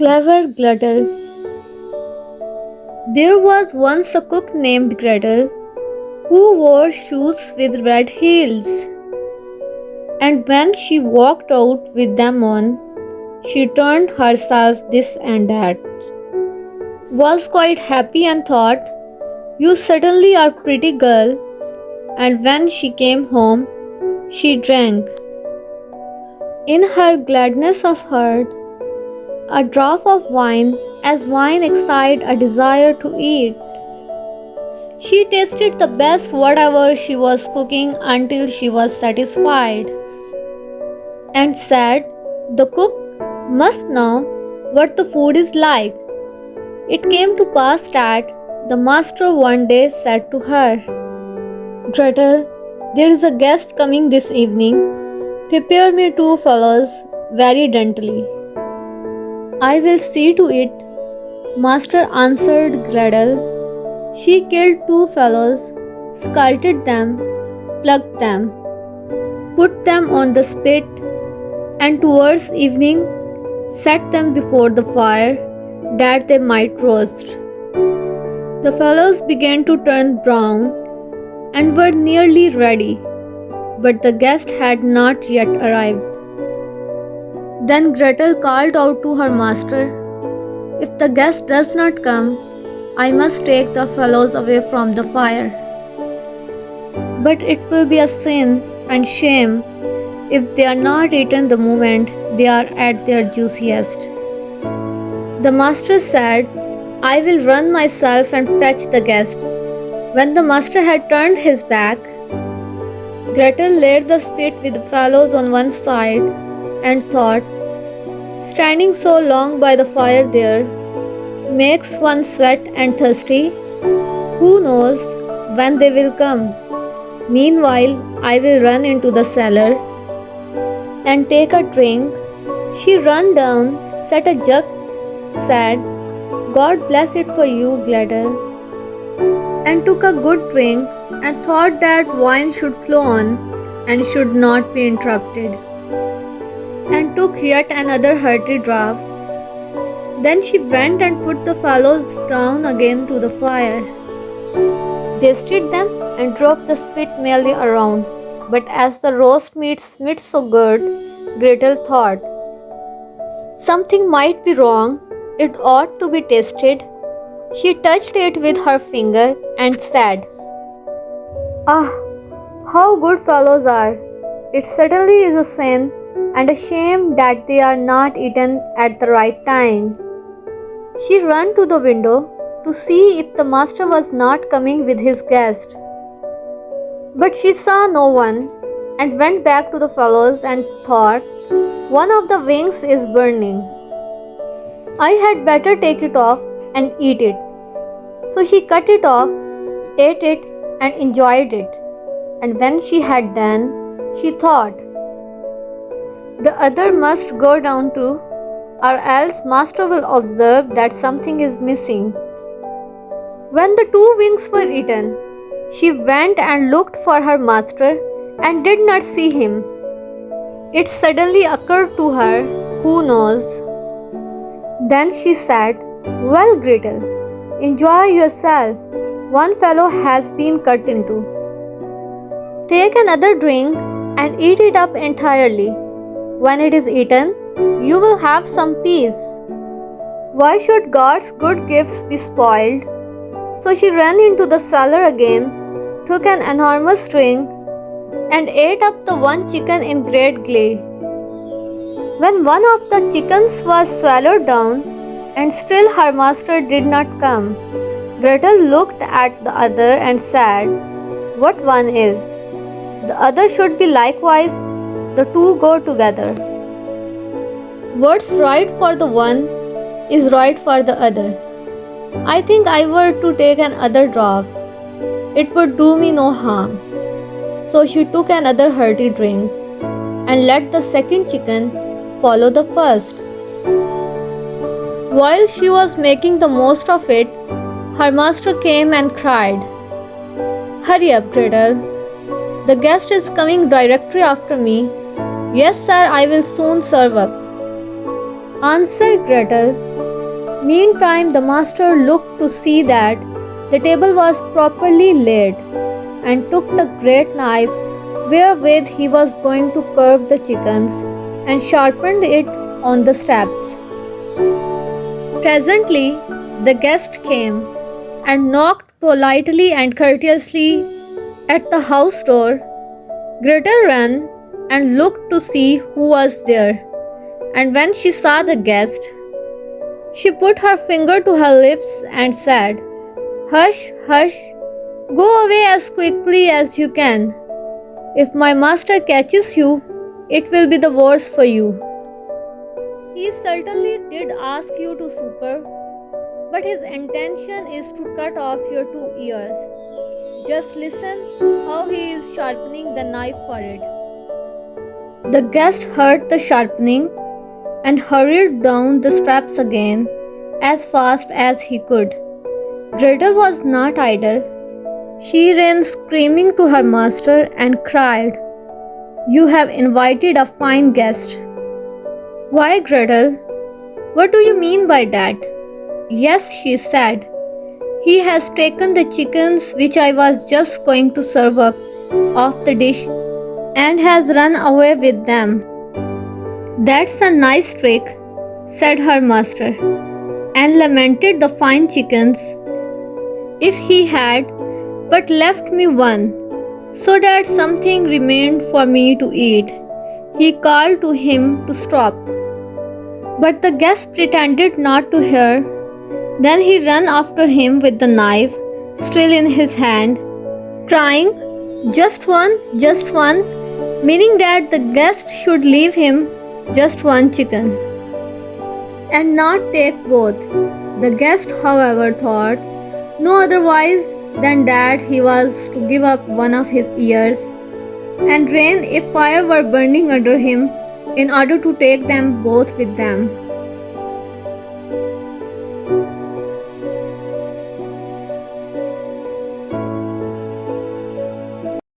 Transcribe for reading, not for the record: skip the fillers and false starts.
Clever Gretel. There was once a cook named Gretel who wore shoes with red heels, and when she walked out with them on, she turned herself this and that, was quite happy and thought, "You certainly are a pretty girl." And when she came home, she drank, in her gladness of heart, a draught of wine, as wine excited a desire to eat. She tasted the best whatever she was cooking until she was satisfied, and said, "The cook must know what the food is like." It came to pass that the master one day said to her, "Gretel, there is a guest coming this evening. Prepare me 2 fellows very daintily." "I will see to it," master answered Gretel. She killed 2 fellows, scalded them, plucked them, put them on the spit, and towards evening set them before the fire that they might roast. The fellows began to turn brown and were nearly ready, but the guest had not yet arrived. Then Gretel called out to her master, "If the guest does not come, I must take the fellows away from the fire. But it will be a sin and shame if they are not eaten the moment they are at their juiciest." The master said, "I will run myself and fetch the guest." When the master had turned his back, Gretel laid the spit with the fellows on one side and thought, "Standing so long by the fire there makes one sweat and thirsty. Who knows when they will come? Meanwhile, I will run into the cellar and take a drink." She ran down, set a jug, said, "God bless it for you, Gretel," and took a good drink, and thought that wine should flow on and should not be interrupted, and took yet another hearty draught. Then she went and put the fellows down again to the fire. They stirred them and dropped the spit merely around, but as the roast meat smelt so good, Gretel thought, "Something might be wrong, it ought to be tasted." She touched it with her finger and said, "Ah, how good fellows are! It certainly is a sin and a shame that they are not eaten at the right time." She ran to the window to see if the master was not coming with his guest. But she saw no one, and went back to the fellows and thought, "One of the wings is burning. I had better take it off and eat it." So she cut it off, ate it, and enjoyed it. And when she had done, she thought, "The other must go down too, or else master will observe that something is missing." When the 2 wings were eaten, she went and looked for her master and did not see him. It suddenly occurred to her, "Who knows?" Then she said, "Well, Gretel, enjoy yourself. 1 fellow has been cut into. Take another drink and eat it up entirely. When it is eaten, you will have some peace. Why should God's good gifts be spoiled?" So she ran into the cellar again, took an enormous drink, and ate up the 1 chicken in great glee. When one of the chickens was swallowed down, and still her master did not come, Gretel looked at the other and said, "What one is, the other should be likewise. The 2 go together. What's right for the one is right for the other. I think I were to take another draught, it would do me no harm." So she took another hearty drink, and let the second chicken follow the first. While she was making the most of it, her master came and cried, "Hurry up, Gretel. The guest is coming directly after me." "Yes, sir, I will soon serve up," answered Gretel, Meantime, the master looked to see that the table was properly laid and took the great knife wherewith he was going to carve the chickens and sharpened it on the steps. Presently, the guest came and knocked politely and courteously at the house door. Gretel ran and looked to see who was there, and when she saw the guest, she put her finger to her lips and said, "Hush, hush, go away as quickly as you can. If my master catches you, it will be the worse for you. He certainly did ask you to supper, but his intention is to cut off your 2 ears. Just listen how he is sharpening the knife for it." The guest heard the sharpening and hurried down the steps again as fast as he could. Gretel was not idle. She ran screaming to her master and cried, "You have invited a fine guest." "Why, Gretel? What do you mean by that?" "Yes," she said, "he has taken the chickens which I was just going to serve up off the dish and has run away with them." "That's a nice trick," said her master, and lamented the fine chickens. "If he had but left me one, so that something remained for me to eat." He called to him to stop, but the guest pretended not to hear. Then he ran after him with the knife still in his hand, crying, just one," meaning that the guest should leave him just one chicken and not take both. The guest, however, thought no otherwise than that he was to give up one of his ears and ran if fire were burning under him in order to take them both with them.